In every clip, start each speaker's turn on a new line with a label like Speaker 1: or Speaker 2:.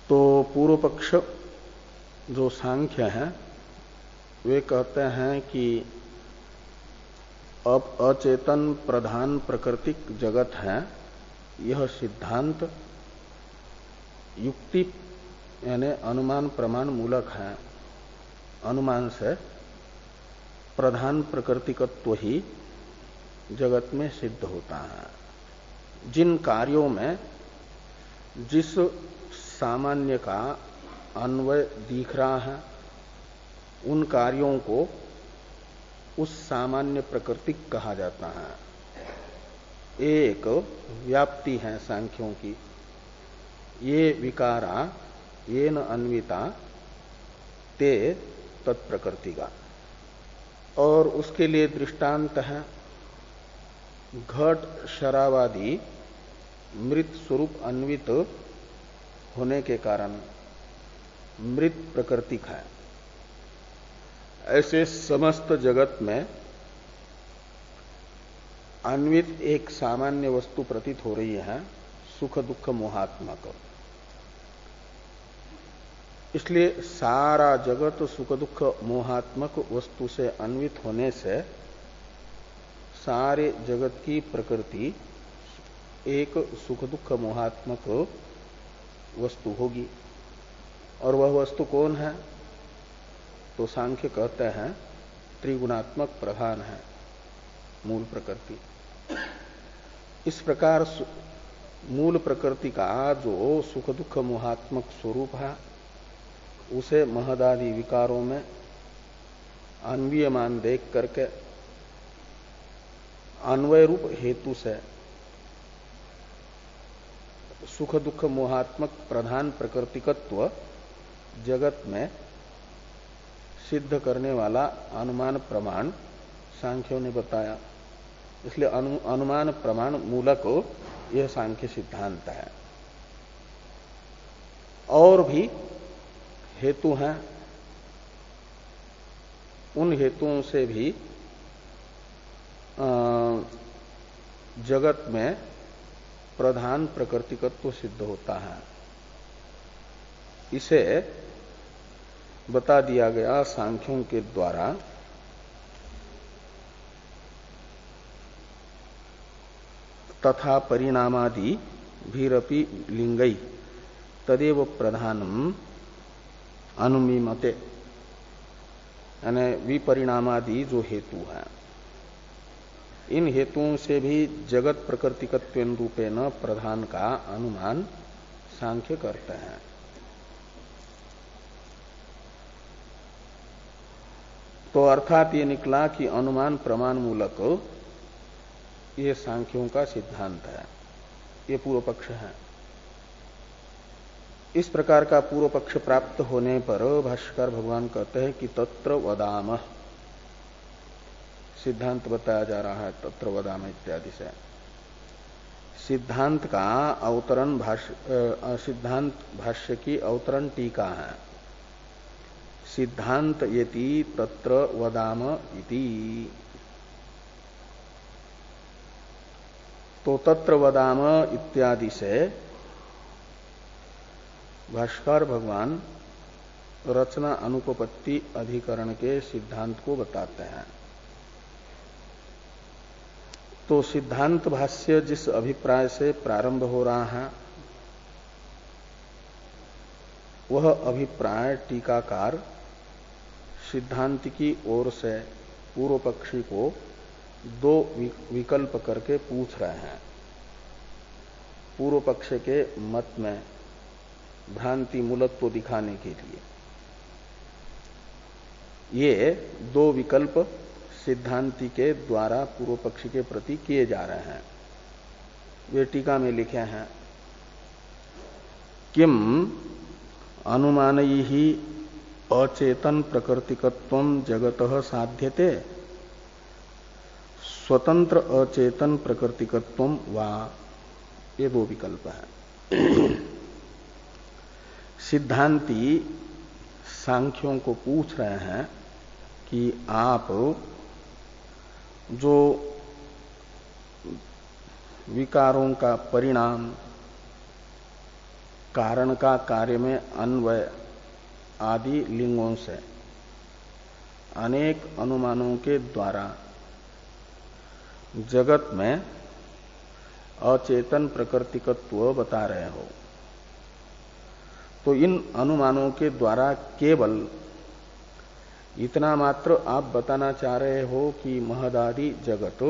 Speaker 1: तो पूर्व पक्ष जो सांख्य है वे कहते हैं कि अब अचेतन प्रधान प्राकृतिक जगत है, यह सिद्धांत युक्ति यानी अनुमान प्रमाण मूलक है। अनुमान से प्रधान प्राकृतिकत्व ही जगत में सिद्ध होता है। जिन कार्यों में जिस सामान्य का अन्वय दिख रहा है उन कार्यों को उस सामान्य प्राकृतिक कहा जाता है। एक व्याप्ति है सांख्यों की, ये विकारा ये न अन्विता ते तत्प्रकृतिका। और उसके लिए दृष्टांत है घट शरावादि मृत स्वरूप अन्वित होने के कारण मृत प्रकृतिक है। ऐसे समस्त जगत में अन्वित एक सामान्य वस्तु प्रतीत हो रही है, सुख दुख मोहात्मक। इसलिए सारा जगत सुख दुख मोहात्मक वस्तु से अन्वित होने से सारे जगत की प्रकृति एक सुख दुख मोहात्मक वस्तु होगी। और वह वस्तु कौन है? तो सांख्य कहते हैं त्रिगुणात्मक प्रधान है, मूल प्रकृति। इस प्रकार मूल प्रकृति का जो सुख दुख मोहात्मक स्वरूप है उसे महदादि विकारों में अन्वयमान देख करके अन्वय रूप हेतु से सुख दुख मोहात्मक प्रधान प्रकृतिकत्व जगत में सिद्ध करने वाला अनुमान प्रमाण सांख्यों ने बताया। इसलिए अनुमान प्रमाण मूलक यह सांख्य सिद्धांत है। और भी हेतु हैं, उन हेतुओं से भी जगत में प्रधान प्राकृतिकत्व सिद्ध होता है। इसे बता दिया गया सांख्यों के द्वारा। तथा परिणामादि भीरपि लिंगई तदेव प्रधानम अनुमीमते, यानी विपरिणामादि जो हेतु है इन हेतुओं से भी जगत प्रकृतिकत्व रूपेण प्रधान का अनुमान सांख्य करते हैं। तो अर्थात ये निकला कि अनुमान प्रमाण मूलक ये सांख्यों का सिद्धांत है, ये पूर्व पक्ष है। इस प्रकार का पूर्व पक्ष प्राप्त होने पर भाष्यकार भगवान कहते हैं कि तत्र वदामः, सिद्धांत बताया जा रहा है तत्र वदामः इत्यादि से। सिद्धांत का अवतरण सिद्धांत भाष्य की अवतरण टीका है। सिद्धांत यति तत्र वदाम इति। तो तत्र वदाम इत्यादि से भाष्कर भगवान रचना अनुपपत्ति अधिकरण के सिद्धांत को बताते हैं। तो सिद्धांत भाष्य जिस अभिप्राय से प्रारंभ हो रहा है वह अभिप्राय टीकाकार सिद्धांत की ओर से पूर्व पक्षी को दो विकल्प करके पूछ रहे हैं। पूर्व पक्ष के मत में भ्रांति मूलत्व दिखाने के लिए ये दो विकल्प सिद्धांति के द्वारा पूर्व पक्षी के प्रति किए जा रहे हैं। वे टीका में लिखे हैं किम अनुमानैः अचेतन प्रकृतिकत्वं जगतः साध्यते स्वतंत्र अचेतन प्रकृतिकत्वं वा। ये दो विकल्प है। सिद्धांती सांख्यों को पूछ रहे हैं कि आप जो विकारों का परिणाम कारण का कार्य में अन्वय आदि लिंगों से अनेक अनुमानों के द्वारा जगत में अचेतन प्रकृतिकत्व बता रहे हो, तो इन अनुमानों के द्वारा केवल इतना मात्र आप बताना चाह रहे हो कि महदादि जगत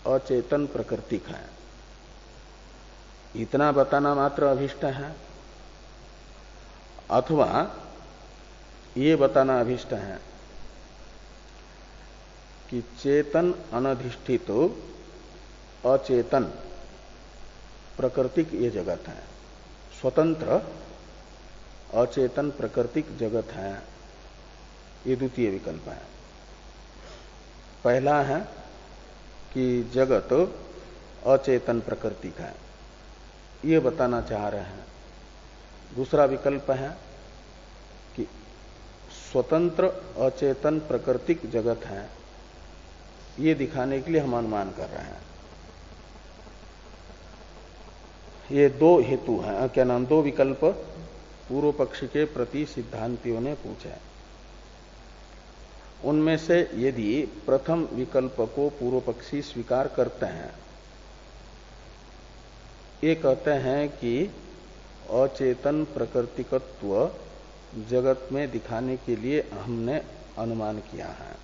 Speaker 1: अचेतन प्रकृतिक है, इतना बताना मात्र अभिष्ट है, अथवा ये बताना अभिष्ट है कि चेतन अनधिष्ठित अचेतन प्रकृतिक ये जगत है, स्वतंत्र अचेतन प्रकृतिक जगत है, ये द्वितीय विकल्प है। पहला है कि जगत अचेतन प्रकृतिक है, ये बताना चाह रहे हैं। दूसरा विकल्प है कि स्वतंत्र अचेतन प्राकृतिक जगत है, ये दिखाने के लिए हम अनुमान कर रहे हैं। ये दो हेतु हैं, क्या नाम, दो विकल्प पूर्व पक्ष के प्रति सिद्धांतियों ने पूछे। उनमें से यदि प्रथम विकल्प को पूर्व पक्षी स्वीकार करते हैं, ये कहते हैं कि अचेतन प्रकृतिकत्व जगत में दिखाने के लिए हमने अनुमान किया है,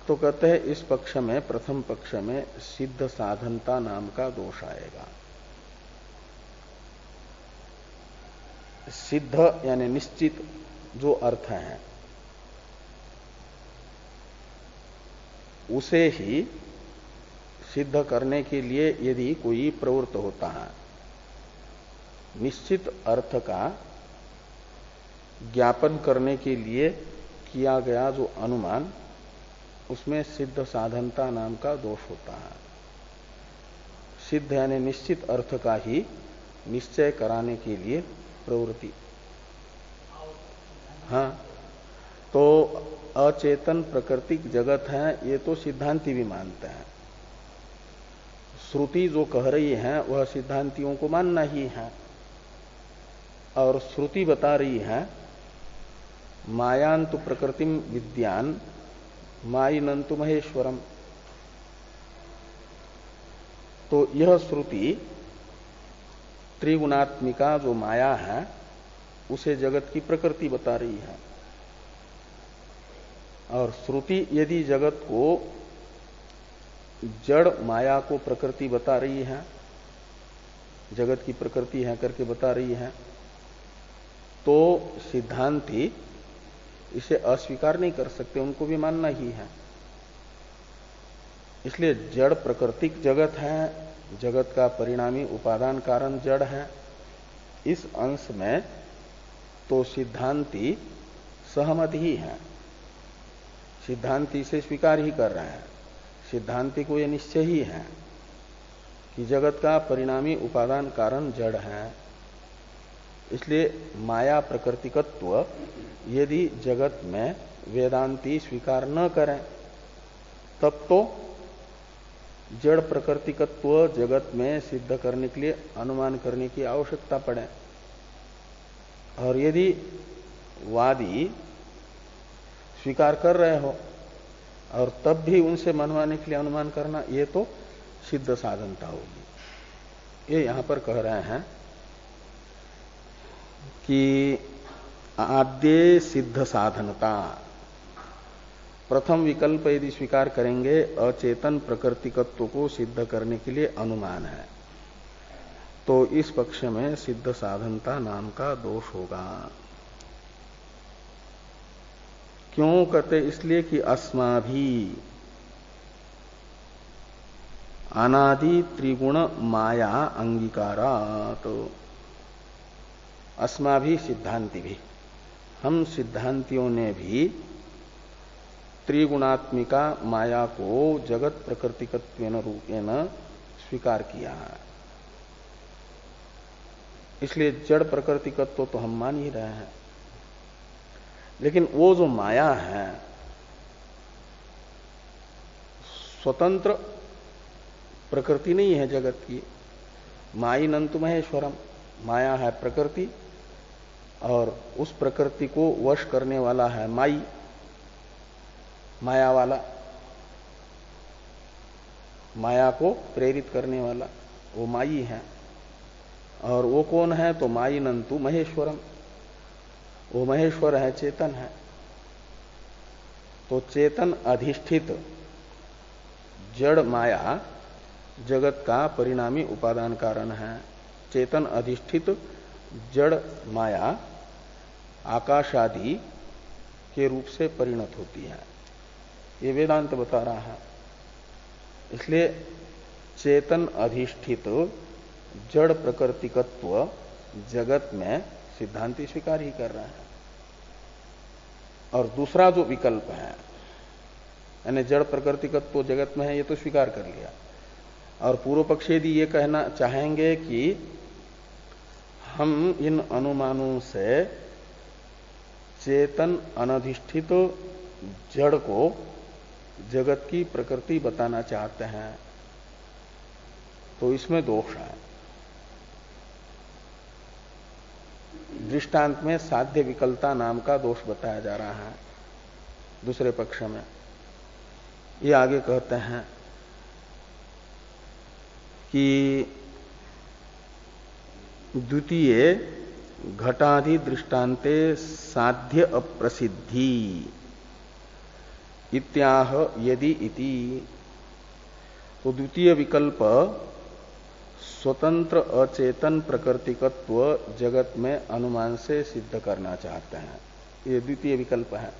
Speaker 1: तो कहते हैं इस पक्ष में, प्रथम पक्ष में सिद्ध साधनता नाम का दोष आएगा। सिद्ध यानी निश्चित जो अर्थ है उसे ही सिद्ध करने के लिए यदि कोई प्रवृत्त होता है, निश्चित अर्थ का ज्ञापन करने के लिए किया गया जो अनुमान, उसमें सिद्ध साधनता नाम का दोष होता है। सिद्ध यानी निश्चित अर्थ का ही निश्चय कराने के लिए प्रवृत्ति। हाँ, तो अचेतन प्राकृतिक जगत है, ये तो सिद्धांति भी मानते हैं। श्रुति जो कह रही है वह सिद्धांतियों को मानना ही है, और श्रुति बता रही है मायांतु प्रकृतिम विद्यान मायिनंतु महेश्वरम। तो यह श्रुति त्रिगुणात्मिका जो माया है उसे जगत की प्रकृति बता रही है, और श्रुति यदि जगत को जड़ माया को प्रकृति बता रही है, जगत की प्रकृति है करके बता रही है, तो सिद्धांती इसे अस्वीकार नहीं कर सकते, उनको भी मानना ही है। इसलिए जड़ प्राकृतिक जगत है, जगत का परिणामी उपादान कारण जड़ है, इस अंश में तो सिद्धांती सहमत ही है, सिद्धांती से स्वीकार ही कर रहे हैं। सिद्धांति को यह निश्चय ही है कि जगत का परिणामी उपादान कारण जड़ है। इसलिए माया प्रकृतिकत्व यदि जगत में वेदांती स्वीकार न करें, तब तो जड़ प्रकृतिकत्व जगत में सिद्ध करने के लिए अनुमान करने की आवश्यकता पड़े। और यदि वादी स्वीकार कर रहे हो और तब भी उनसे मनवाने के लिए अनुमान करना, ये तो सिद्ध साधनता होगी। ये यहां पर कह रहे हैं कि आद्य सिद्ध साधनता, प्रथम विकल्प यदि स्वीकार करेंगे अचेतन प्रकृतिकत्व को सिद्ध करने के लिए अनुमान है, तो इस पक्ष में सिद्ध साधनता नाम का दोष होगा। क्यों कहते, इसलिए कि अस्माभि अनादि त्रिगुण माया अंगीकारात, अस्माभि सिद्धांति भी, हम सिद्धांतियों ने भी त्रिगुणात्मिका माया को जगत प्रकृतिकत्वेन रूपेण स्वीकार किया है। इसलिए जड़ प्रकृतिकत्व तो हम मान ही रहे हैं, लेकिन वो जो माया है स्वतंत्र प्रकृति नहीं है जगत की, मायिनंतु महेश्वरम, माया है प्रकृति और उस प्रकृति को वश करने वाला है माई, माया वाला, माया को प्रेरित करने वाला वो माई है। और वो कौन है? तो मायिनंतु महेश्वरम, वो महेश्वर है, चेतन है। तो चेतन अधिष्ठित जड़ माया जगत का परिणामी उपादान कारण है। चेतन अधिष्ठित जड़ माया आकाश आदि के रूप से परिणत होती है, ये वेदांत बता रहा है। इसलिए चेतन अधिष्ठित जड़ प्रकृतिकत्व जगत में सिद्धांति स्वीकार ही कर रहे हैं। और दूसरा जो विकल्प है, यानी जड़ प्रकृतिकत्व जगत में है, ये तो स्वीकार कर लिया। और पूर्व पक्षी यदि ये कहना चाहेंगे कि हम इन अनुमानों से चेतन अनधिष्ठित जड़ को जगत की प्रकृति बताना चाहते हैं, तो इसमें दोष है। दृष्टांत में साध्य विकलता नाम का दोष बताया जा रहा है दूसरे पक्ष में। ये आगे कहते हैं कि द्वितीय घटादि दृष्टान्ते साध्य अप्रसिद्धि इत्याह यदि इति। तो द्वितीय विकल्प स्वतंत्र अचेतन प्रकृतिकत्व जगत में अनुमान से सिद्ध करना चाहते हैं, ये द्वितीय विकल्प है।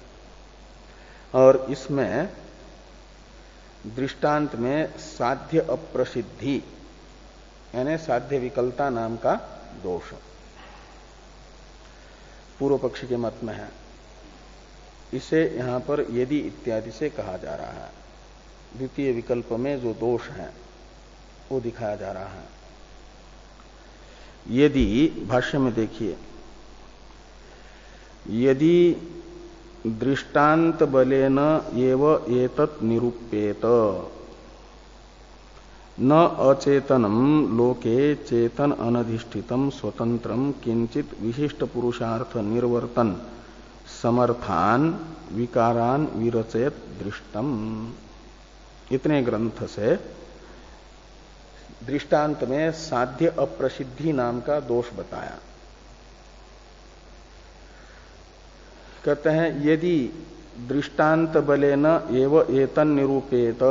Speaker 1: और इसमें दृष्टांत में साध्य अप्रसिद्धि यानी साध्य विकलता नाम का दोष पूर्व पक्षी के मत में है। इसे यहां पर यदि इत्यादि से कहा जा रहा है। द्वितीय विकल्प में जो दोष है वो दिखाया जा रहा है। यदि भाष्य में देखिए, यदि दृष्टांत बलेन एव एतत् निरूप्येत न अचेतनम लोके चेतन अनधिष्ठितम स्वतंत्रम किंचित विशिष्ट पुरुषार्थ निर्वर्तन समर्थान विकारान विरचयत दृष्टम। इतने ग्रंथ से दृष्टांत में साध्य अप्रसिद्धि नाम का दोष बताया। कहते हैं यदि दृष्टांत बलेन एव एतन निरूपेत,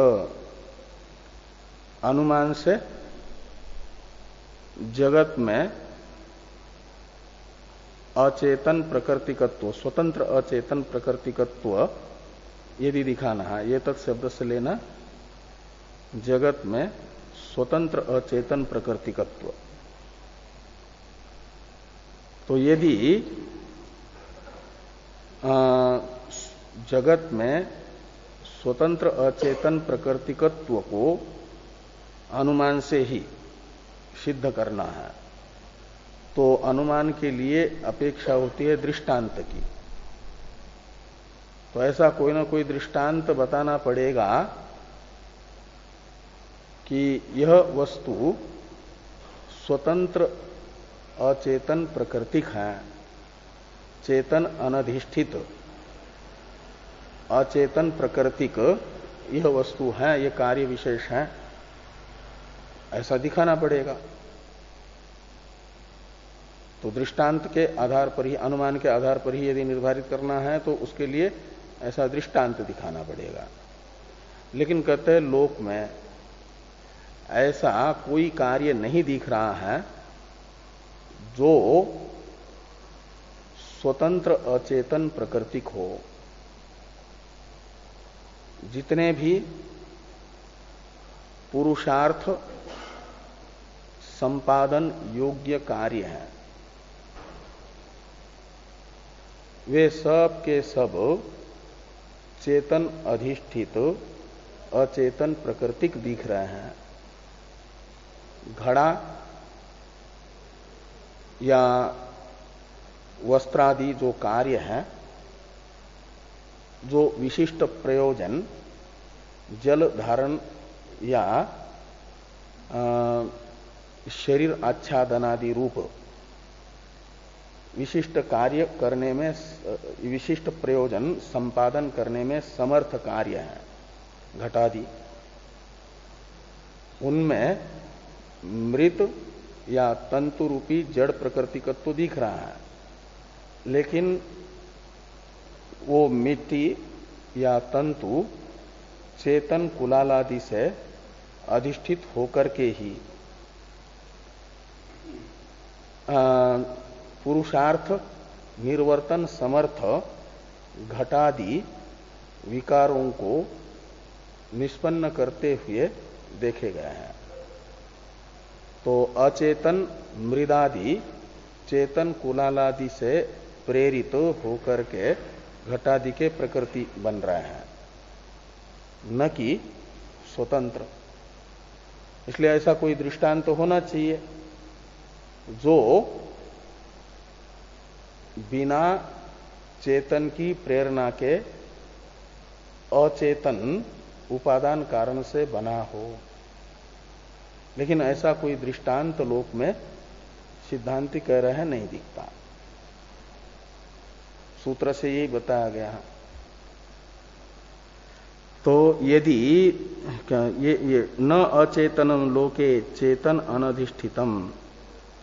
Speaker 1: अनुमान से जगत में अचेतन प्रकृतिकत्व, स्वतंत्र अचेतन प्रकृतिकत्व यदि दिखाना है, ये तत् शब्द से लेना जगत में स्वतंत्र अचेतन प्रकृतिकत्व। तो यदि जगत में स्वतंत्र अचेतन प्रकृतिकत्व को अनुमान से ही सिद्ध करना है, तो अनुमान के लिए अपेक्षा होती है दृष्टांत की। तो ऐसा कोई ना कोई दृष्टांत बताना पड़ेगा कि यह वस्तु स्वतंत्र अचेतन प्रकृतिक है, चेतन अनधिष्ठित अचेतन प्रकृतिक यह वस्तु है, यह कार्य विशेष है, ऐसा दिखाना पड़ेगा। तो दृष्टांत के आधार पर ही, अनुमान के आधार पर ही यदि निर्धारित करना है तो उसके लिए ऐसा दृष्टांत दिखाना पड़ेगा। लेकिन कहते हैं लोक में ऐसा कोई कार्य नहीं दिख रहा है जो स्वतंत्र अचेतन प्रकृतिक हो। जितने भी पुरुषार्थ संपादन योग्य कार्य हैं वे सब के सब चेतन अधिष्ठित अचेतन प्रकृतिक दिख रहे हैं। घड़ा या वस्त्रादि जो कार्य है, जो विशिष्ट प्रयोजन जल धारण या शरीर आच्छादनादि रूप विशिष्ट कार्य करने में, विशिष्ट प्रयोजन संपादन करने में समर्थ कार्य है घटादि, उनमें मृत या तंतु रूपी जड़ प्रकृति का तो दिख रहा है, लेकिन वो मिट्टी या तंतु चेतन कुलालादि से अधिष्ठित होकर के ही पुरुषार्थ निर्वर्तन समर्थ घटादि विकारों को निष्पन्न करते हुए देखे गए हैं। तो अचेतन मृदादि चेतन कुलालादि से प्रेरित होकर के घटादि के प्रकृति बन रहे हैं, न कि स्वतंत्र। इसलिए ऐसा कोई दृष्टांत तो होना चाहिए जो बिना चेतन की प्रेरणा के अचेतन उपादान कारण से बना हो। लेकिन ऐसा कोई दृष्टांत लोक में सिद्धांति कह रहे हैं नहीं दिखता। सूत्र से यही बताया गया है। तो यदि ये न अचेतनम लोके चेतन अनधिष्ठितम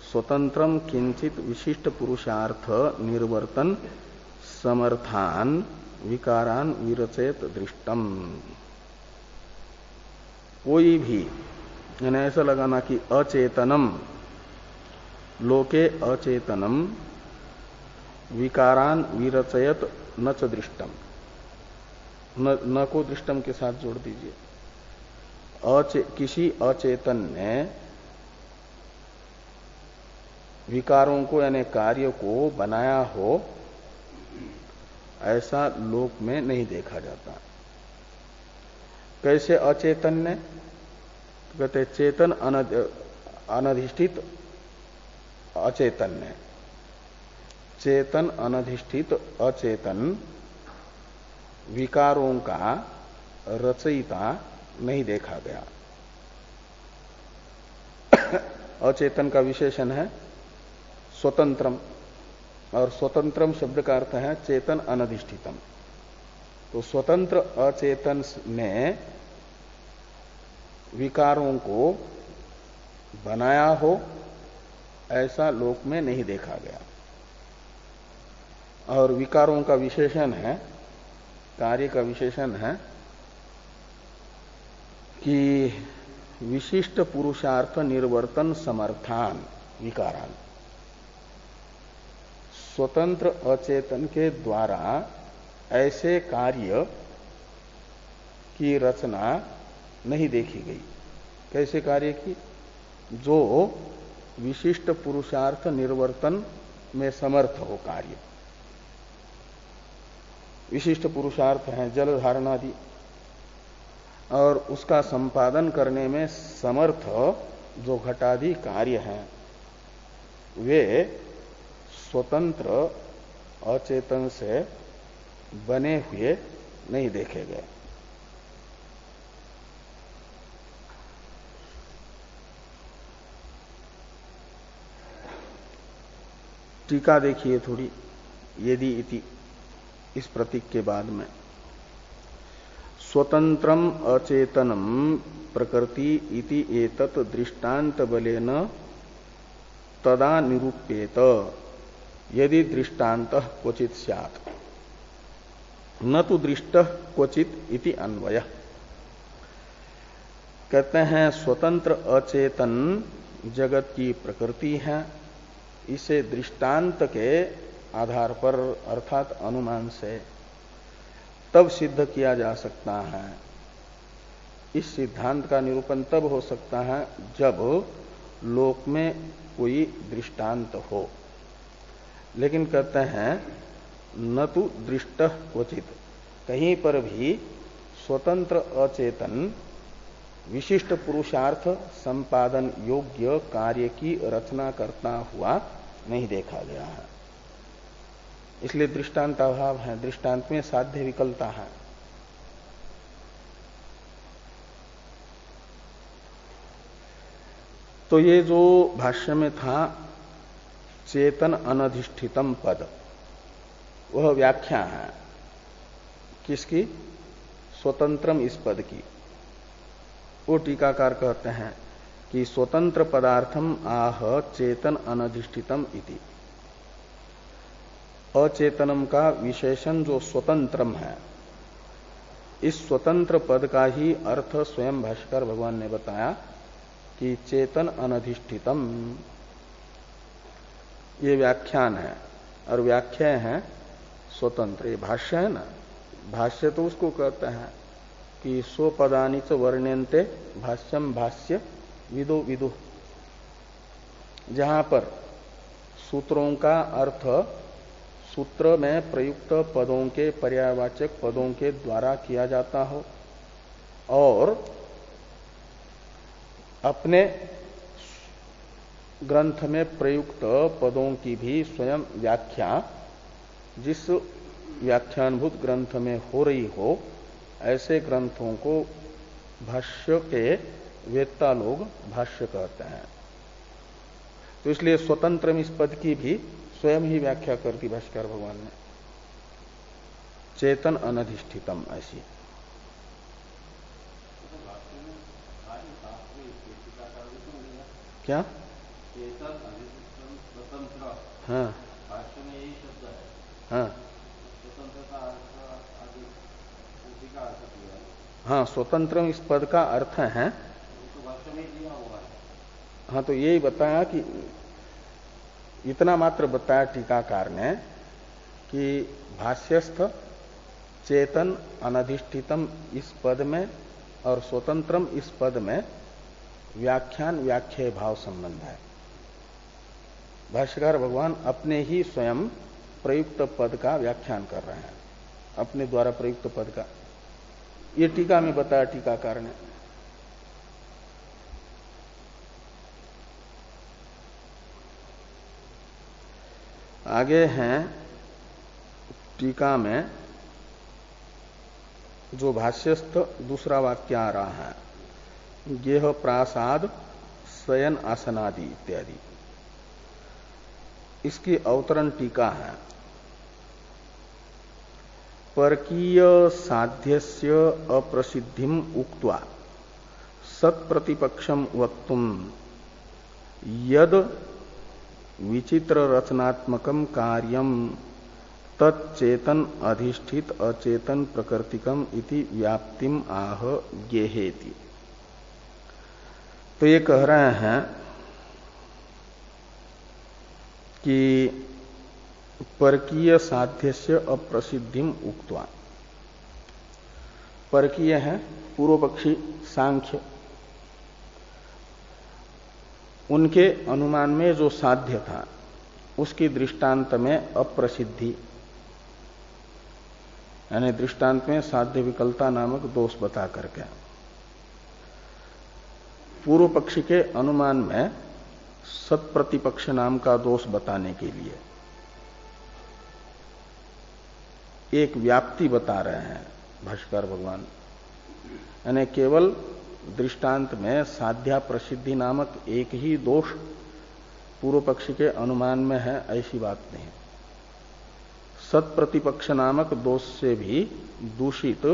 Speaker 1: स्वतंत्रम किंचित विशिष्ट पुरुषार्थ निर्वर्तन समर्थान विकारान विरचेत दृष्टम। कोई भी, यानी ऐसा लगाना कि अचेतनम लोके अचेतनम विकारान विरचयत न च दृष्टम, न को दृष्टम के साथ जोड़ दीजिए। किसी अचेतन ने विकारों को यानी कार्य को बनाया हो, ऐसा लोक में नहीं देखा जाता। कैसे अचेतन ने? तो कहते चेतन अनधिष्ठित अचेतन ने, चेतन अनधिष्ठित अचेतन विकारों का रचयिता नहीं देखा गया। अचेतन का विशेषण है स्वतंत्रम, और स्वतंत्रम शब्द का अर्थ है चेतन अनधिष्ठितम। तो स्वतंत्र अचेतन ने विकारों को बनाया हो, ऐसा लोक में नहीं देखा गया। और विकारों का विशेषण है, कार्य का विशेषण है कि विशिष्ट पुरुषार्थ निर्वर्तन समर्थान विकारान, स्वतंत्र अचेतन के द्वारा ऐसे कार्य की रचना नहीं देखी गई। कैसे कार्य की? जो विशिष्ट पुरुषार्थ निर्वर्तन में समर्थ हो कार्य। विशिष्ट पुरुषार्थ है जल धारणादि, और उसका संपादन करने में समर्थ जो घटादि कार्य हैं, वे स्वतंत्र अचेतन से बने हुए नहीं देखे गए। टीका देखिए थोड़ी, यदि इति इस प्रतीक के बाद में स्वतंत्रम अचेतनम प्रकृति इति एतत् दृष्टांत बलेन तदा निरूप्येत यदि दृष्टांत क्वचित स्यात् न तो दृष्ट क्वचित इति अन्वय। कहते हैं स्वतंत्र अचेतन जगत की प्रकृति है, इसे दृष्टांत के आधार पर अर्थात अनुमान से तब सिद्ध किया जा सकता है। इस सिद्धांत का निरूपण तब हो सकता है जब लोक में कोई दृष्टांत हो। लेकिन कहते हैं न तो दृष्ट क्वचित, कहीं पर भी स्वतंत्र अचेतन विशिष्ट पुरुषार्थ संपादन योग्य कार्य की रचना करता हुआ नहीं देखा गया है। इसलिए दृष्टांत अभाव है, दृष्टांत में साध्य विकलता है। तो ये जो भाष्य में था चेतन अनधिष्ठितम पद, वह व्याख्या है किसकी? स्वतंत्रम इस पद की। वो टीकाकार कहते हैं कि स्वतंत्र पदार्थम आह चेतन अनधिष्ठितम इति। अचेतनम का विशेषण जो स्वतंत्रम है, इस स्वतंत्र पद का ही अर्थ स्वयं भाष्यकार भगवान ने बताया कि चेतन अनधिष्ठितम, ये व्याख्यान है और व्याख्या है स्वतंत्र। ये भाष्य है ना, भाष्य तो उसको कहते हैं कि स्वपदानि च वर्ण्यन्ते भाष्यम भाष्य विदो विदु। जहां पर सूत्रों का अर्थ सूत्र में प्रयुक्त पदों के पर्यायवाचक पदों के द्वारा किया जाता हो और अपने ग्रंथ में प्रयुक्त पदों की भी स्वयं व्याख्या जिस व्याख्यानभूत ग्रंथ में हो रही हो, ऐसे ग्रंथों को भाष्य के वेत्ता लोग भाष्य कहते हैं। तो इसलिए स्वतंत्र इस पद की भी स्वयं ही व्याख्या कर दी भाष्यकार भगवान ने, चेतन अनधिष्ठितम ऐसी। क्या?
Speaker 2: चेतन अधिष्ठितम स्वतंत्र,
Speaker 1: हाँ
Speaker 2: भाष्य में यही शब्द है।
Speaker 1: हाँ
Speaker 2: स्वतंत्र का अर्थ आदि उसी का अर्थ दिया है।
Speaker 1: हाँ, स्वतंत्र इस पद का अर्थ है,
Speaker 2: तो भाष्य में दिया हुआ है।
Speaker 1: हाँ तो यही बताया कि इतना मात्र बताया टीकाकार ने कि भाष्यस्थ चेतन अनधिष्ठितम इस पद में और स्वतंत्रम इस पद में व्याख्यान व्याख्या भाव संबंध है। भाष्यकार भगवान अपने ही स्वयं प्रयुक्त पद का व्याख्यान कर रहे हैं, अपने द्वारा प्रयुक्त पद का। ये टीका में बताया टीकाकार ने। आगे हैं टीका में जो भाष्यस्थ दूसरा वाक्य आ रहा है, गेह प्रासाद शयन आसनादि इत्यादि, इसकी अवतरण टीका है। परकीय साध्यस्य अप्रसिद्धिम उक्त्वा सत्प्रतिपक्षम वक्तुम यद विचित्र रचनात्मकम कार्यम तच्चेतन अधिष्ठित अचेतन प्रकृतिकम इति व्याप्तिम आह गेहेति। तो ये कह रहे हैं कि परकीय साध्यस्य अप्रसिद्धिम उक्त्वा, परकीय है पूर्व पक्षी सांख्य, उनके अनुमान में जो साध्य था उसकी दृष्टांत में अप्रसिद्धि, यानी दृष्टांत में साध्य विकलता नामक दोष बता करके पूर्व पक्षी के अनुमान में सत्प्रतिपक्ष नाम का दोष बताने के लिए एक व्याप्ति बता रहे हैं भाष्यकार भगवान। यानी केवल दृष्टांत में साध्या प्रसिद्धि नामक एक ही दोष पूर्व पक्षी के अनुमान में है, ऐसी बात नहीं। सत्प्रतिपक्ष नामक दोष से भी दूषित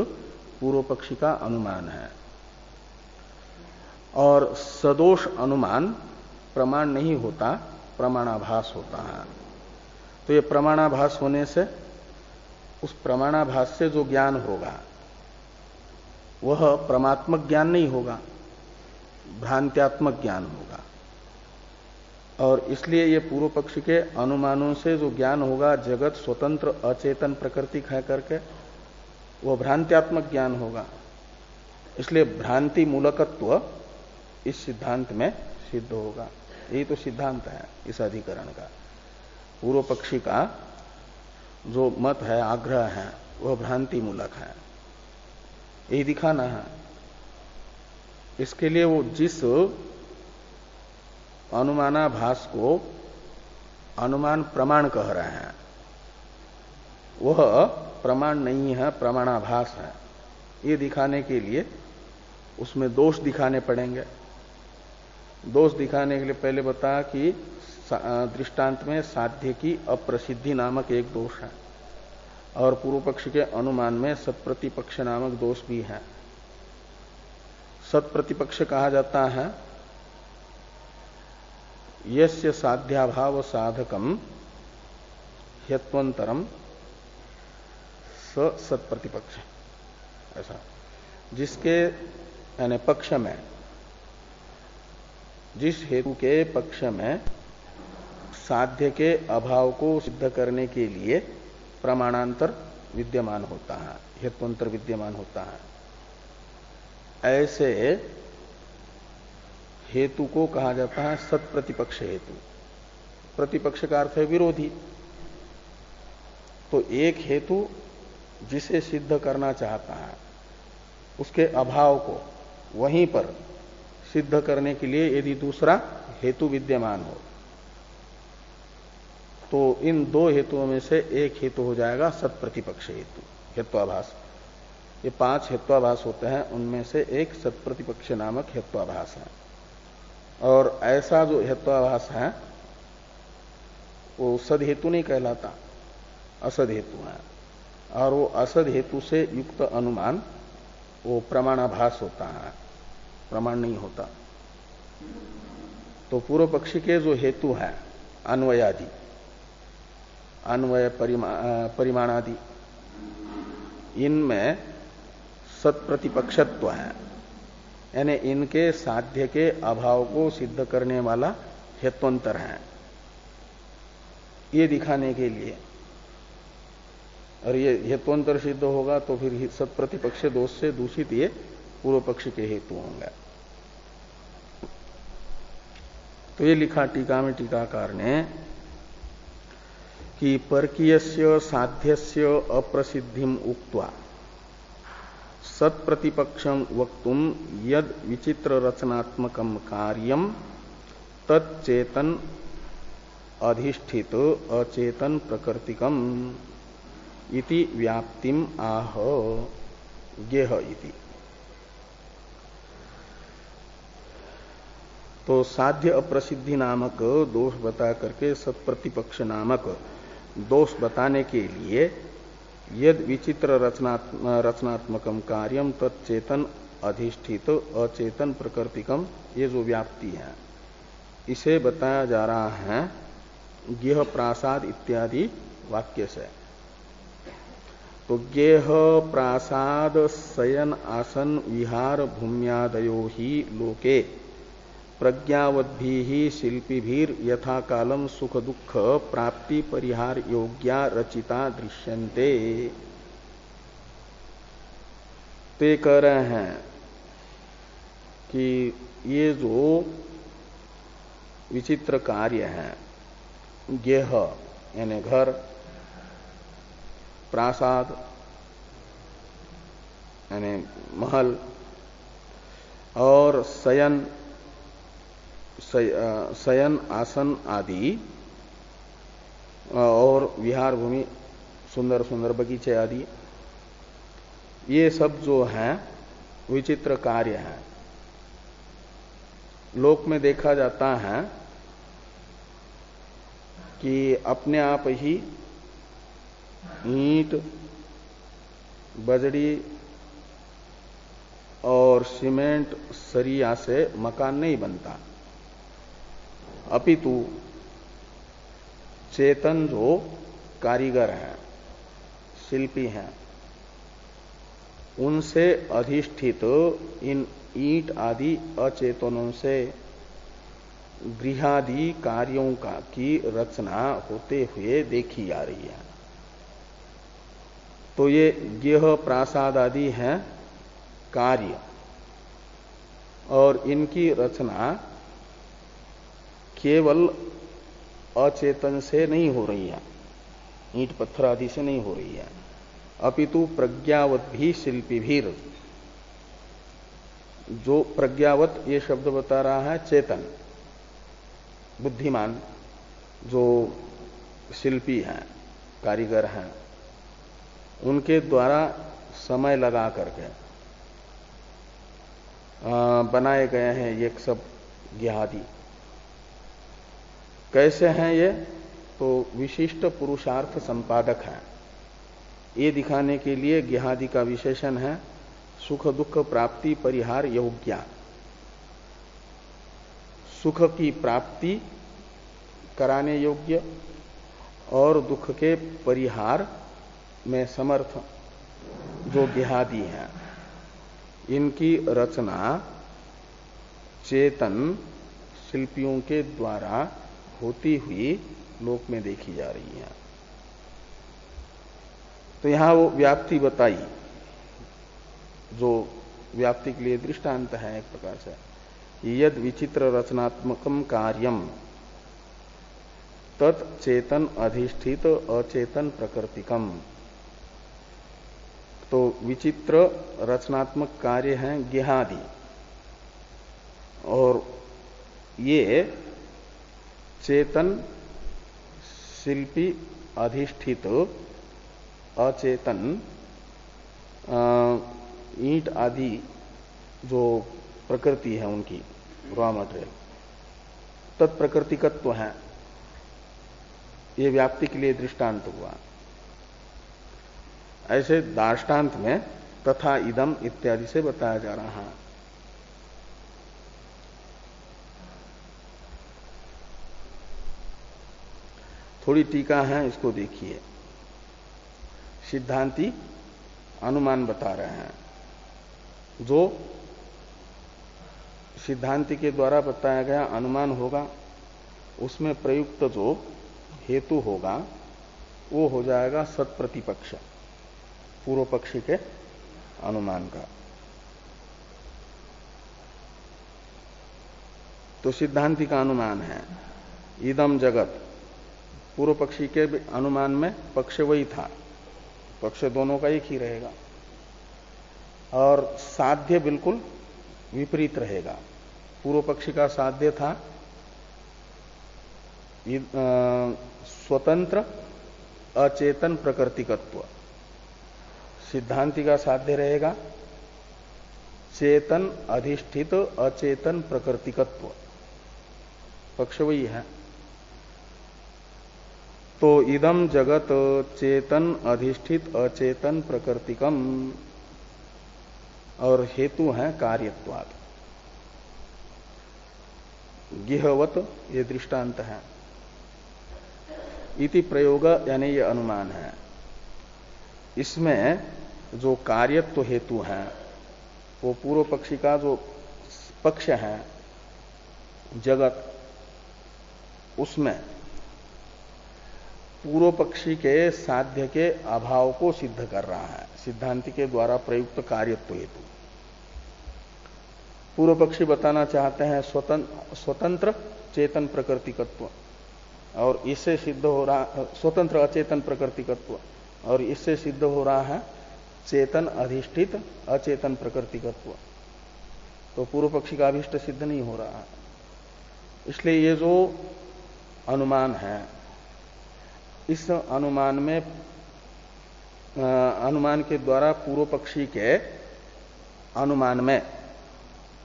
Speaker 1: पूर्व पक्षी का अनुमान है। और सदोष अनुमान प्रमाण नहीं होता, प्रमाणाभास होता है। तो ये प्रमाणाभास होने से उस प्रमाणाभास से जो ज्ञान होगा वह परमात्मक ज्ञान नहीं होगा, भ्रांत्यात्मक ज्ञान होगा। और इसलिए ये पूर्व पक्ष के अनुमानों से जो ज्ञान होगा जगत स्वतंत्र अचेतन प्रकृति है करके, वह भ्रांत्यात्मक ज्ञान होगा। इसलिए भ्रांति मूलकत्व इस सिद्धांत में सिद्ध होगा। यही तो सिद्धांत है इस अधिकरण का। पूर्व पक्षी का जो मत है, आग्रह है, वह भ्रांति मूलक है, यही दिखाना है। इसके लिए वो जिस अनुमानाभास को अनुमान प्रमाण कह रहे हैं वह प्रमाण नहीं है, प्रमाणाभास है। ये दिखाने के लिए उसमें दोष दिखाने पड़ेंगे। दोष दिखाने के लिए पहले बताया कि दृष्टांत में साध्य की अप्रसिद्धि नामक एक दोष है और पूर्व पक्ष के अनुमान में सत्प्रतिपक्ष नामक दोष भी है। सत्प्रतिपक्ष कहा जाता है यस्य साध्याभाव साधकम ह्यत्वंतरम स सत्प्रतिपक्ष, ऐसा जिसके यानी पक्ष में, जिस हेतु के पक्ष में साध्य के अभाव को सिद्ध करने के लिए प्रमाणांतर विद्यमान होता है, हेत्वंतर विद्यमान होता है, ऐसे हेतु को कहा जाता है सत्प्रतिपक्ष हेतु। प्रतिपक्ष का अर्थ है विरोधी। तो एक हेतु जिसे सिद्ध करना चाहता है उसके अभाव को वहीं पर सिद्ध करने के लिए यदि दूसरा हेतु विद्यमान हो तो इन दो हेतुओं में से एक हेतु हो जाएगा सत्प्रतिपक्ष हेतु, हेत्वाभास। ये 5 हेत्वाभास होते हैं, उनमें से एक सत्प्रतिपक्ष नामक हेत्वाभास है। और ऐसा जो हेत्वाभास है वो सद हेतु नहीं कहलाता, असद हेतु है। और वो असद हेतु से युक्त अनुमान वो प्रमाणाभास होता है, प्रमाण नहीं होता। तो पूर्व पक्षी के जो हेतु है अन्वयादि, अन्वय परिमाणादि, इनमें सत्प्रतिपक्षत्व है, यानी इनके साध्य के अभाव को सिद्ध करने वाला हेत्वंतर है, ये दिखाने के लिए। और ये हेत्वंतर सिद्ध होगा तो फिर सत्प्रतिपक्ष दोष से दूषित ये पूर्व पक्ष के हेतु होंगे। तो ये लिखा टीका में टीकाकार ने कि परकीयस्य साध्यस्य अप्रसिद्धिम उक्त्वा सत्प्रतिपक्षम वक्तुम यद विचित्र रचनात्मकम कार्यम तच्चेतन अधिष्ठित अचेतन प्रकृतिकम इति व्याप्तिम आह गेह इति। तो साध्य अप्रसिद्धि नामक दोष बता करके सत्प्रतिपक्ष नामक दोष बताने के लिए यद विचित्र रचनात्मकम कार्यम तच्चेतन अधिष्ठित अचेतन प्रकृतिकम, ये जो व्याप्ति है इसे बताया जा रहा है गेह प्रासाद इत्यादि वाक्य से। तो गेह प्रासाद शयन आसन विहार भूम्यादयो ही लोके प्रज्ञावद्भि ही शिल्पीभीर यथा कालम सुख दुख प्राप्ति परिहार योग्या रचिता दृश्यन्ते। ते कह रहे हैं कि ये जो विचित्र कार्य है, गेह यानी घर, प्रासाद यानी महल, और शयन आसन आदि, और विहार भूमि सुंदर सुंदर बगीचे आदि, ये सब जो हैं विचित्र कार्य हैं। लोक में देखा जाता है कि अपने आप ही ईंट, बजड़ी और सीमेंट सरिया से मकान नहीं बनता, अपितु चेतन जो कारीगर हैं, शिल्पी हैं, उनसे अधिष्ठित इन ईंट आदि अचेतनों से गृहादि कार्यों की रचना होते हुए देखी जा रही है। तो ये गेह प्रासाद आदि हैं कार्य, और इनकी रचना केवल अचेतन से नहीं हो रही है, ईंट पत्थर आदि से नहीं हो रही है, अपितु प्रज्ञावत भी शिल्पी भीर। जो प्रज्ञावत ये शब्द बता रहा है चेतन बुद्धिमान जो शिल्पी हैं, कारीगर हैं, उनके द्वारा समय लगा करके बनाए गए हैं ये सब गेहादि। कैसे हैं ये? तो विशिष्ट पुरुषार्थ संपादक है। ये दिखाने के लिए गेहादि का विशेषण है सुख दुख प्राप्ति परिहार योग्य। सुख की प्राप्ति कराने योग्य और दुख के परिहार में समर्थ जो गेहादि हैं, इनकी रचना चेतन शिल्पियों के द्वारा होती हुई लोक में देखी जा रही है। तो यहां वो व्याप्ति बताई, जो व्याप्ति के लिए दृष्टांत है एक प्रकार से, यद विचित्र रचनात्मकम कार्यम तत्चेतन अधिष्ठित अचेतन प्रकृतिकम। तो विचित्र रचनात्मक कार्य हैं गेहादि, और ये चेतन शिल्पी अधिष्ठित अचेतन ईंट आदि जो प्रकृति है उनकी रॉ मटेरियल तत्प्रकृतिकत्व है। ये व्याप्ति के लिए दृष्टांत हुआ। ऐसे दार्ष्टान्त में तथा इदम इत्यादि से बताया जा रहा है। थोड़ी टीका है, इसको देखिए। सिद्धांती अनुमान बता रहे हैं। जो सिद्धांति के द्वारा बताया गया अनुमान होगा, उसमें प्रयुक्त जो हेतु होगा वो हो जाएगा सत्प्रतिपक्ष, पूर्व पक्षी के अनुमान का। तो सिद्धांति का अनुमान है इदम जगत। पूर्व पक्षी के अनुमान में पक्ष वही था, पक्ष दोनों का एक ही रहेगा, और साध्य बिल्कुल विपरीत रहेगा। पूर्व पक्षी का साध्य था स्वतंत्र अचेतन प्रकृतिकत्व, सिद्धांति का साध्य रहेगा चेतन अधिष्ठित अचेतन प्रकृतिकत्व। पक्ष वही है। तो इदम जगत चेतन अधिष्ठित अचेतन प्रकृतिकम, और हेतु है कार्यत्वात्। गिहवत ये दृष्टांत है। इति प्रयोग यानी ये अनुमान है। इसमें जो कार्यत्व हेतु है वो पूर्व पक्षी का जो पक्ष है जगत, उसमें पूर्व पक्षी के साध्य के अभाव को सिद्ध कर रहा है सिद्धांति के द्वारा प्रयुक्त कार्यत्व हेतु। पूर्व पक्षी बताना चाहते हैं स्वतंत्र चेतन प्रकृतिकत्व, और इससे सिद्ध हो रहा स्वतंत्र अचेतन प्रकृतिकत्व, और इससे सिद्ध हो रहा है चेतन अधिष्ठित अचेतन प्रकृतिकत्व। तो पूर्व पक्षी का अभिष्ट सिद्ध नहीं हो रहा है। इसलिए ये जो अनुमान है, इस अनुमान में अनुमान के द्वारा पूर्व पक्षी के अनुमान में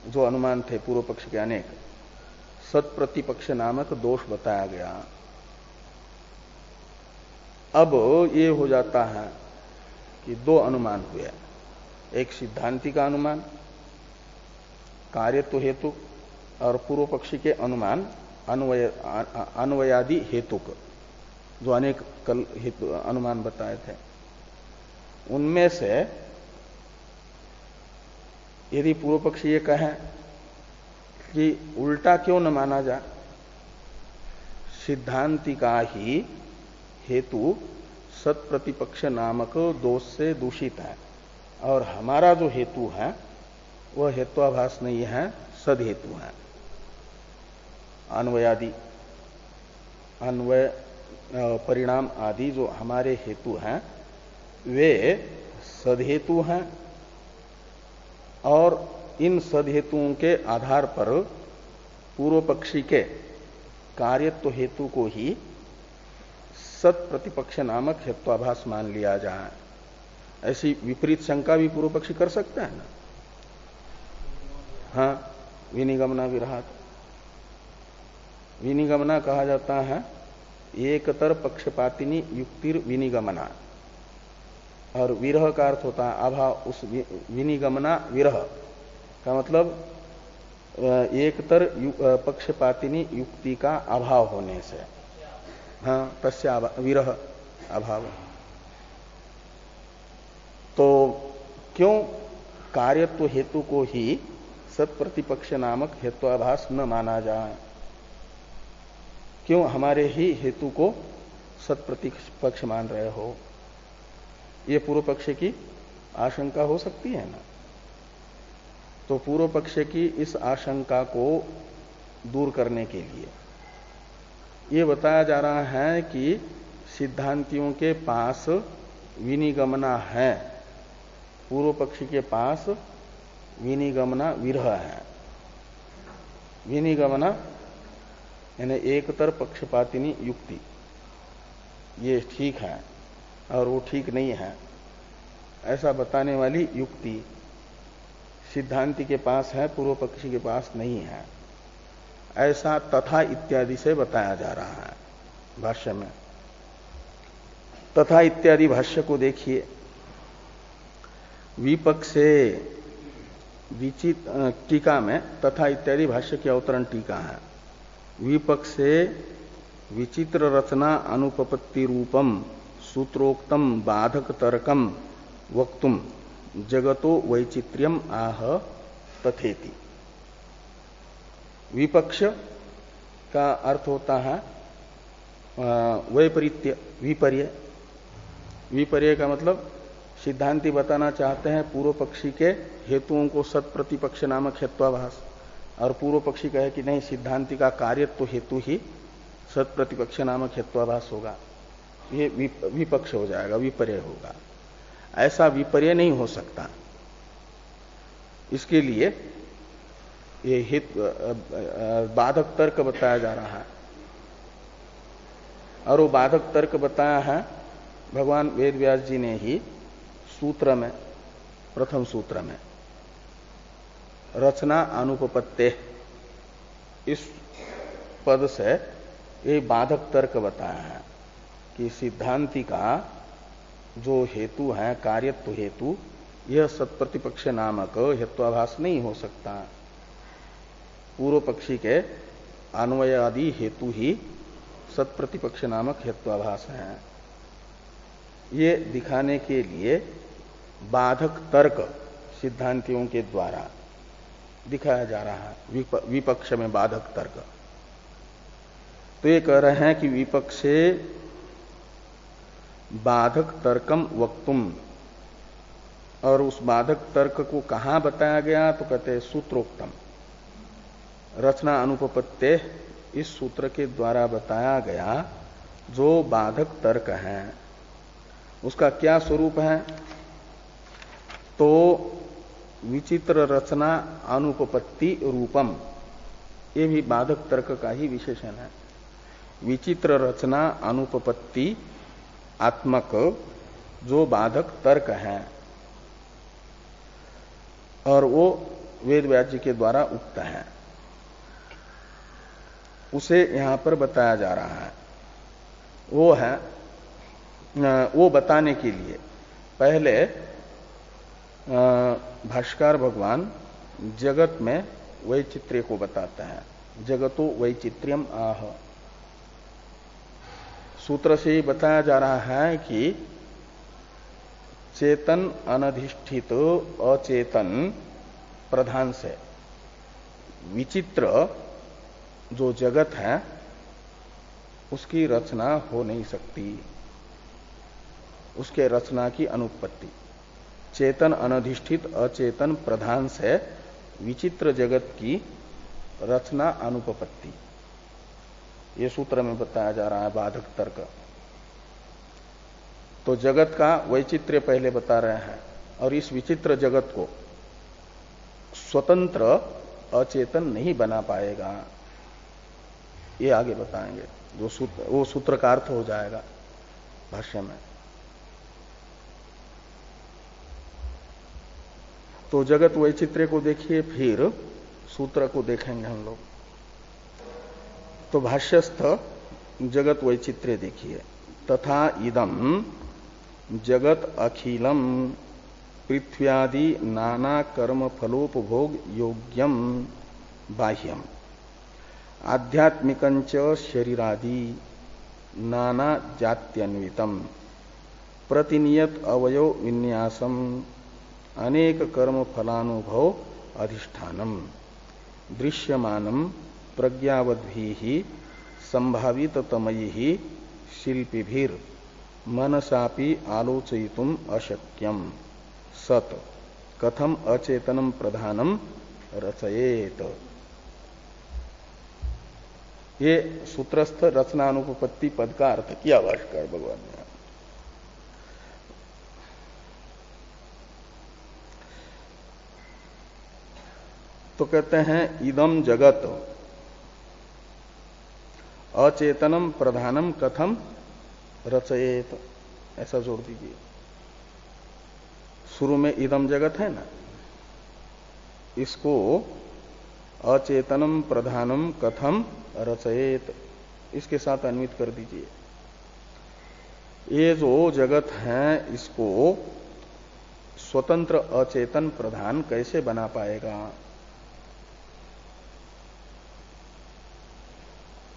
Speaker 1: जो अनुमान थे पूर्व पक्ष के अनेक, सत्प्रतिपक्ष नामक दोष बताया गया। अब ये हो जाता है कि दो अनुमान हुए, एक सिद्धांति का अनुमान कार्यत्व हेतु, और पूर्व पक्षी के अनुमान अन्वयादि हेतुक, जो अनेक कल हेतु अनुमान बताए थे। उनमें से यदि पूर्व पक्षी ये कहे कि उल्टा क्यों न माना जाए, सिद्धांति का ही हेतु सत्प्रतिपक्ष नामक दोष से दूषित है, और हमारा जो हेतु है वह हेत्वाभास नहीं है, सद हेतु है। अन्वयादि अन्वय परिणाम आदि जो हमारे हेतु हैं वे सदहेतु हैं, और इन सदहेतुओं के आधार पर पूर्व पक्षी के कार्यत्व हेतु को ही सत प्रतिपक्ष नामक हेत्वाभास मान लिया जाए। ऐसी विपरीत शंका भी पूर्व पक्षी कर सकता है ना। हाँ, विनिगमना विरहात विनिगमना कहा जाता है एकतर पक्षपातिनी युक्तिर विनिगमना, और विरह का अर्थ होता है अभाव। उस विनिगमना विरह का मतलब एकतर पक्षपातिनी युक्ति का अभाव होने से, हाँ तस्य विरह अभाव। तो क्यों कार्यत्व हेतु को ही सत्प्रतिपक्ष नामक हेत्वाभास न माना जाए? क्यों हमारे ही हेतु को सत्प्रतिपक्ष मान रहे हो? ये पूर्व पक्ष की आशंका हो सकती है ना। तो पूर्व पक्ष की इस आशंका को दूर करने के लिए ये बताया जा रहा है कि सिद्धांतियों के पास विनिगमना है, पूर्व पक्षी के पास विनिगमना विरह है। विनिगमना यानी एकतर पक्षपातिनी युक्ति, ये ठीक है और वो ठीक नहीं है, ऐसा बताने वाली युक्ति सिद्धांति के पास है, पूर्व पक्षी के पास नहीं है, ऐसा तथा इत्यादि से बताया जा रहा है भाष्य में। तथा इत्यादि भाष्य को देखिए, विपक्षे टीका में तथा इत्यादि भाष्य की अवतरण टीका है। विपक्षे विचित्र रचना अनुपपत्ति रूपम सूत्रोक्तम बाधक तर्कम वक्तुम जगतो वैचित्र्यम आह तथेति। विपक्ष का अर्थ होता है वैपरीत्य, विपर्य। विपर्य का मतलब सिद्धांति बताना चाहते हैं पूर्व पक्षी के हेतुओं को सत्प्रतिपक्ष नामक हेत्वाभास, और पूर्व पक्षी कहे कि नहीं सिद्धांति का कार्यत्व हेतु ही सत्प्रतिपक्ष नामक हेत्वाभास होगा, ये विपक्ष हो जाएगा, विपर्य होगा। ऐसा विपर्य नहीं हो सकता। इसके लिए ये बाधक तर्क बताया जा रहा है, और वो बाधक तर्क बताया है भगवान वेद व्यास जी ने ही सूत्र में, प्रथम सूत्र में रचना अनुपपत्ते, इस पद से ये बाधक तर्क बताया है कि सिद्धांति का जो हेतु है कार्यत्व हेतु, यह सत्प्रतिपक्ष नामक हेत्वाभास नहीं हो सकता। पूर्व पक्षी के अन्वय आदि हेतु ही सत्प्रतिपक्ष नामक हेत्वाभास है। ये दिखाने के लिए बाधक तर्क सिद्धांतियों के द्वारा दिखाया जा रहा है, विपक्ष में बाधक तर्क। तो ये कह रहे हैं कि विपक्षे बाधक तर्कम वक्तुम, और उस बाधक तर्क को कहां बताया गया? तो कहते हैं सूत्रोक्तम, रचना अनुपपत्ते, इस सूत्र के द्वारा बताया गया जो बाधक तर्क है उसका क्या स्वरूप है? तो विचित्र रचना अनुपपत्ति रूपम, ये भी बाधक तर्क का ही विशेषण है। विचित्र रचना अनुपपत्ति आत्मक जो बाधक तर्क है, और वो वेद व्यास जी के द्वारा उक्त है, उसे यहां पर बताया जा रहा है। वो है, वो बताने के लिए पहले भाष्कर भगवान जगत में वैचित्र्य को बताते हैं। जगतो वैचित्र्यम आह, सूत्र से ही बताया जा रहा है कि चेतन अनधिष्ठित अचेतन प्रधान से विचित्र जो जगत है उसकी रचना हो नहीं सकती, उसके रचना की अनुत्पत्ति। चेतन अनधिष्ठित अचेतन प्रधान से विचित्र जगत की रचना अनुपपत्ति, ये सूत्र में बताया जा रहा है बाधक तर्क। तो जगत का वैचित्र्य पहले बता रहे हैं, और इस विचित्र जगत को स्वतंत्र अचेतन नहीं बना पाएगा, ये आगे बताएंगे। जो सूत्र, वो सूत्र का अर्थ हो जाएगा भाष्य में। तो जगत वैचित्र्य को देखिए, फिर सूत्र को देखेंगे हम लोग। तो भाष्यस्थ जगत वैचित्र्य देखिए। तथा इदम जगत अखिलम पृथ्व्यादि नाना कर्म फलोपभोग योग्यम बाह्यम आध्यात्मिकंच शरीरादि नाना जात्यन्वितम प्रतिनियत अवयव विन्यासम अनेक कर्म फलानुभव अधिष्ठानम दृश्यमानम प्रज्ञावद्भिः संभाविततमैः शिल्पिभिर मनसापि आलोचयितुम अशक्यम सत कथम अचेतनम प्रधानम रचयेत। ये सूत्रस्थ रचनानुपपत्ति पद का अर्थ किया भाष्यकार भगवान ने। तो कहते हैं इदम जगत अचेतनम प्रधानम कथम रचयेत, ऐसा जोड़ दीजिए। शुरू में इदम जगत है ना, इसको अचेतनम प्रधानम कथम रचयेत इसके साथ अन्वित कर दीजिए। ये जो जगत है इसको स्वतंत्र अचेतन प्रधान कैसे बना पाएगा?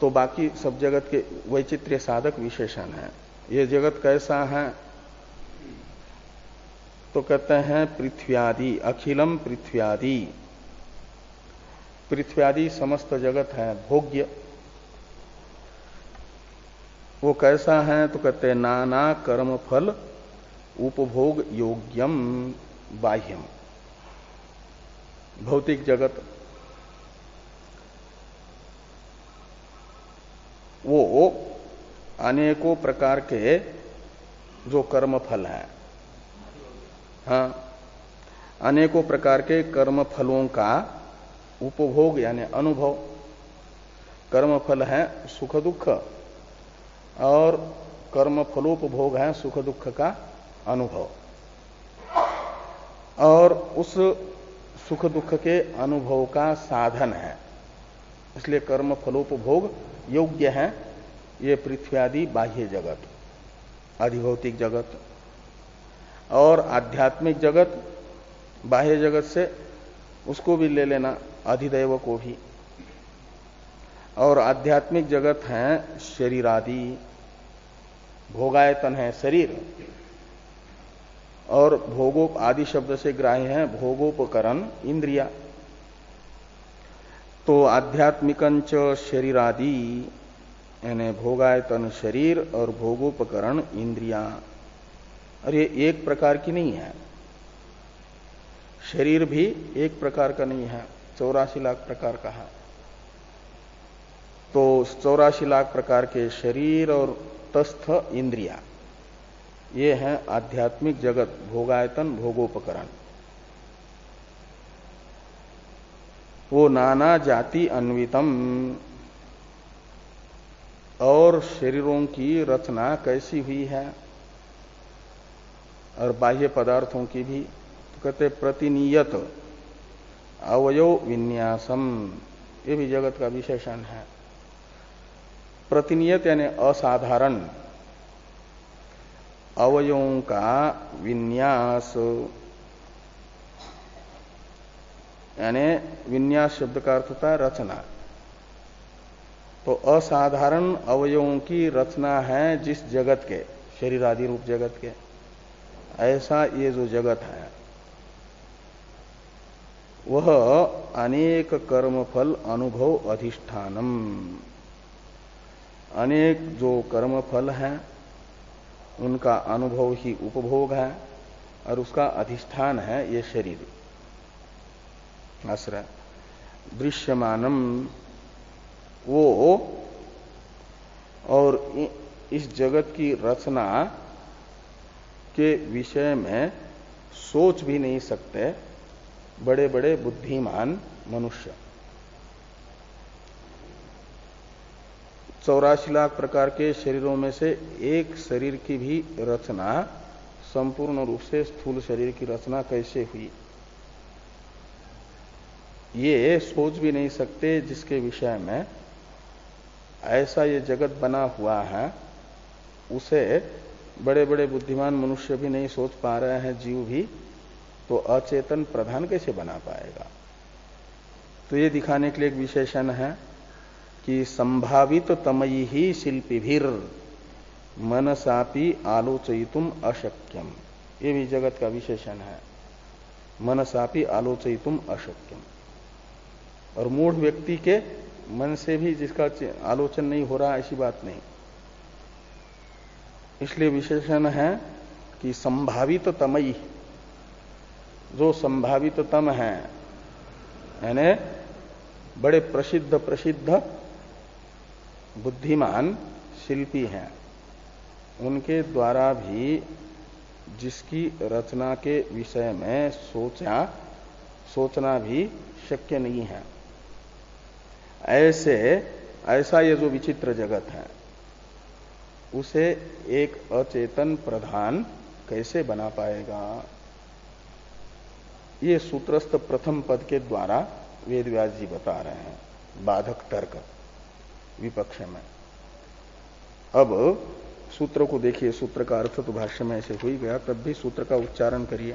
Speaker 1: तो बाकी सब जगत के वैचित्र्य साधक विशेषण है। ये जगत कैसा है? तो कहते हैं पृथ्व्यादि अखिलम पृथ्व्यादि, पृथ्व्यादि समस्त जगत है भोग्य। वो कैसा है? तो कहते हैं नाना कर्म फल उपभोग योग्यम बाह्यम, भौतिक जगत। वो अनेकों प्रकार के जो कर्म फल हैं, हाँ, अनेकों प्रकार के कर्म फलों का उपभोग यानी अनुभव। कर्म फल है सुख दुख और कर्म फलोपभोग है सुख दुख का अनुभव, और उस सुख दुख के अनुभव का साधन है, इसलिए कर्म फलोपभोग योग्य है ये पृथ्व्यादि बाह्य जगत, अधिभौतिक जगत। और आध्यात्मिक जगत बाह्य जगत से उसको भी ले लेना, अधिदैव को भी। और आध्यात्मिक जगत है शरीरादि, भोगायतन है शरीर, और भोगो आदि शब्द से ग्राह्य है भोगोपकरण इंद्रिया। तो आध्यात्मिकंच शरीरादि यानी भोगायतन शरीर और भोगोपकरण इंद्रिया, और ये एक प्रकार की नहीं है। शरीर भी एक प्रकार का नहीं है, 84 लाख प्रकार का है। तो 84 लाख प्रकार के शरीर और तस्थ इंद्रिया, ये है आध्यात्मिक जगत, भोगायतन भोगोपकरण। वो नाना जाति अन्वितम, और शरीरों की रचना कैसी हुई है, और बाह्य पदार्थों की भी। तो कहते प्रतिनियत अवयव विन्यासम, ये भी जगत का विशेषण है। प्रतिनियत यानी असाधारण, अवयवों का विन्यास यानी विन्यास शब्द का अर्थ होता है रचना। तो असाधारण अवयवों की रचना है जिस जगत के, शरीर आदि रूप जगत के, ऐसा ये जो जगत है वह अनेक कर्मफल अनुभव अधिष्ठानम, अनेक जो कर्मफल हैं उनका अनुभव ही उपभोग है, और उसका अधिष्ठान है ये शरीर आश्रय। दृश्यमानम, वो और इस जगत की रचना के विषय में सोच भी नहीं सकते बड़े बड़े बुद्धिमान मनुष्य। 84 लाख प्रकार के शरीरों में से एक शरीर की भी रचना, संपूर्ण रूप से स्थूल शरीर की रचना कैसे हुई, ये सोच भी नहीं सकते, जिसके विषय में ऐसा ये जगत बना हुआ है, उसे बड़े बड़े बुद्धिमान मनुष्य भी नहीं सोच पा रहे हैं, जीव भी, तो अचेतन प्रधान कैसे बना पाएगा। तो ये दिखाने के लिए एक विशेषण है कि संभावित तमयी ही शिल्पीभिर मनसापि आलोचयितुम अशक्यम, ये भी जगत का विशेषण है, मनसापि आलोचयितुम अशक्यम। और मूढ़ व्यक्ति के मन से भी जिसका आलोचन नहीं हो रहा, ऐसी बात नहीं। इसलिए विशेषण है कि संभावित तमयी, जो संभावित तम है, यानी बड़े प्रसिद्ध प्रसिद्ध बुद्धिमान शिल्पी हैं, उनके द्वारा भी जिसकी रचना के विषय में सोचना भी शक्य नहीं है, ऐसा ये जो विचित्र जगत है, उसे एक अचेतन प्रधान कैसे बना पाएगा। ये सूत्रस्थ प्रथम पद के द्वारा वेदव्यास जी बता रहे हैं, बाधक तर्क विपक्ष में। अब सूत्र को देखिए, सूत्र का अर्थ तो भाष्य में ऐसे हो ही गया, तब भी सूत्र का उच्चारण करिए।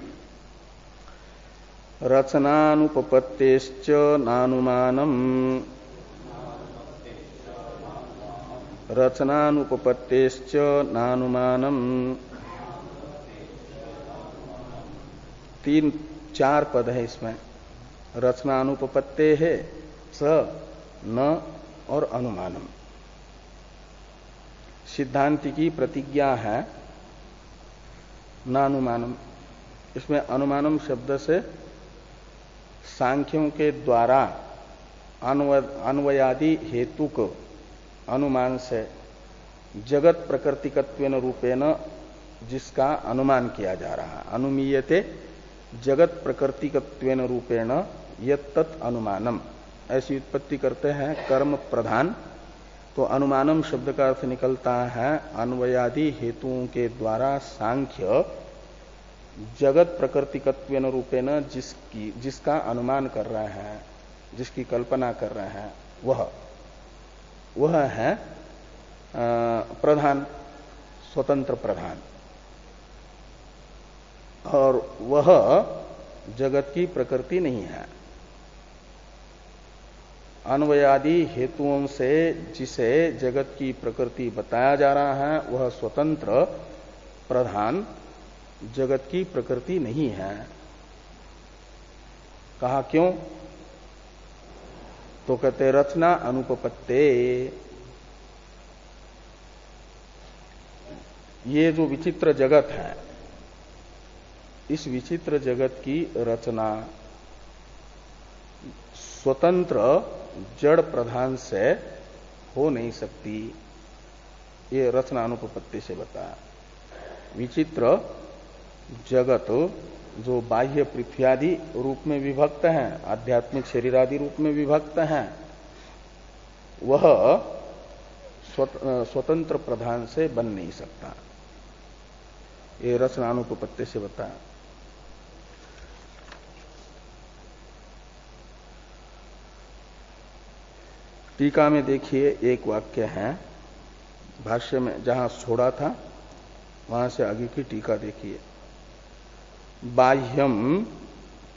Speaker 1: रचनानुपपत्तेश्च नानुमानम, रचनानुपपत्तेश्च नानुमानम, 3-4 पद है इसमें। रचनानुपपत्ते है, स, न और अनुमानम। सिद्धांति की प्रतिज्ञा है नानुमानम। इसमें अनुमानम शब्द से सांख्यों के द्वारा अन्वयादि हेतुक अनुमान से जगत प्रकृतिकत्वेन रूपेण जिसका अनुमान किया जा रहा है, अनुमीयते जगत प्रकृतिकत्वेन रूपेण यत्तत् अनुमानम, ऐसी उत्पत्ति करते हैं कर्म प्रधान। तो अनुमानम शब्द का अर्थ निकलता है अन्वयादि हेतुओं के द्वारा सांख्य जगत प्रकृतिकत्वेन रूपेण जिसका अनुमान कर रहे हैं, जिसकी कल्पना कर रहे हैं, वह है प्रधान, स्वतंत्र प्रधान, और वह जगत की प्रकृति नहीं है। अन्वयादि हेतुओं से जिसे जगत की प्रकृति बताया जा रहा है, वह स्वतंत्र प्रधान जगत की प्रकृति नहीं है। कहा क्यों? तो कहते रचना अनुपपत्ते, ये जो विचित्र जगत है, इस विचित्र जगत की रचना स्वतंत्र जड़ प्रधान से हो नहीं सकती। ये रचना अनुपपत्ति से बताया। विचित्र जगत जो बाह्य पृथ्व्यादि रूप में विभक्त हैं, आध्यात्मिक शरीरादि रूप में विभक्त हैं, वह स्वतंत्र प्रधान से बन नहीं सकता। ये रचनानुपपत्ति से बताया। टीका में देखिए एक वाक्य है, भाष्य में जहां छोड़ा था वहां से आगे की टीका देखिए। बाह्यम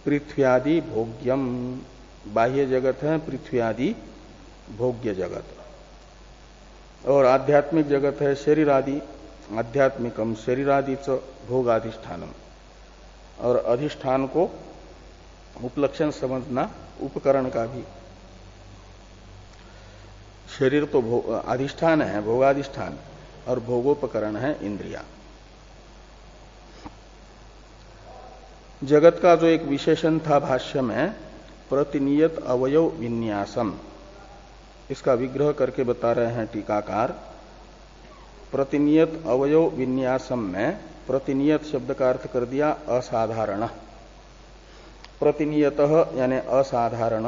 Speaker 1: पृथ्व्यादि भोग्यम, बाह्य जगत है पृथ्व्यादि भोग्य जगत, और आध्यात्मिक जगत है शरीर आदि, आध्यात्मिकम शरीरादि च भोगाधिष्ठानम, और अधिष्ठान को उपलक्षण समझना उपकरण का भी। शरीर तो अधिष्ठान है, भोगाधिष्ठान, और भोगोपकरण है इंद्रिया। जगत का जो एक विशेषण था भाष्य में, प्रतिनियत अवयव विन्यासम, इसका विग्रह करके बता रहे हैं टीकाकार। प्रतिनियत अवयव विन्यासम में प्रतिनियत शब्द का अर्थ कर दिया असाधारण। प्रतिनियतः यानी असाधारण,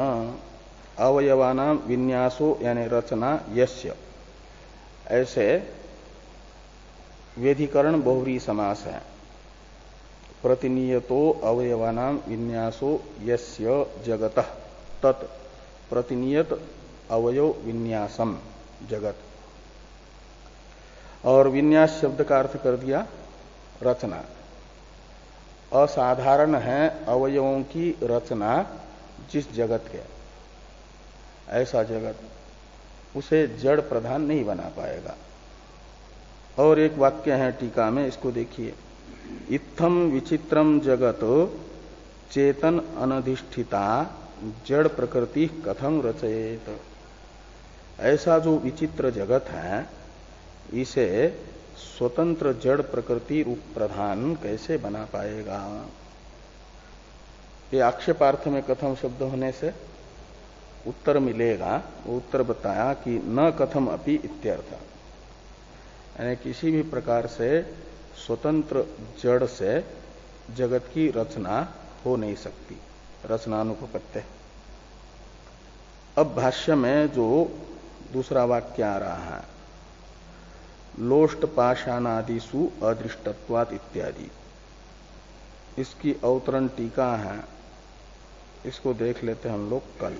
Speaker 1: अवयवानाम विन्यासो यानी रचना यस्य, ऐसे वेधिकरण बहुव्रीहि समास है। प्रतिनियतो अवयवानाम विन्यासो यस्य जगतः तत् प्रतिनियत अवयव विन्यासम, जगत। और विन्यास शब्द का अर्थ कर दिया रचना। असाधारण है अवयवों की रचना जिस जगत के, ऐसा जगत उसे जड़ प्रधान नहीं बना पाएगा। और एक वाक्य है टीका में, इसको देखिए, इत्थम विचित्रम जगत चेतन अनधिष्ठिता जड़ प्रकृति कथम रचयेत। ऐसा जो विचित्र जगत है इसे स्वतंत्र जड़ प्रकृति रूप प्रधान कैसे बना पाएगा। ये आक्षेपार्थ में कथम शब्द होने से उत्तर मिलेगा। वो उत्तर बताया कि न कथम अपि इत्यर्थ, यानी किसी भी प्रकार से स्वतंत्र जड़ से जगत की रचना हो नहीं सकती, रचनानुपपत्ति। अब भाष्य में जो दूसरा वाक्य आ रहा है, लोष्ट पाषाणादिषु अदृष्टत्वात् इत्यादि, इसकी अवतरण टीका है, इसको देख लेते हैं हम लोग कल।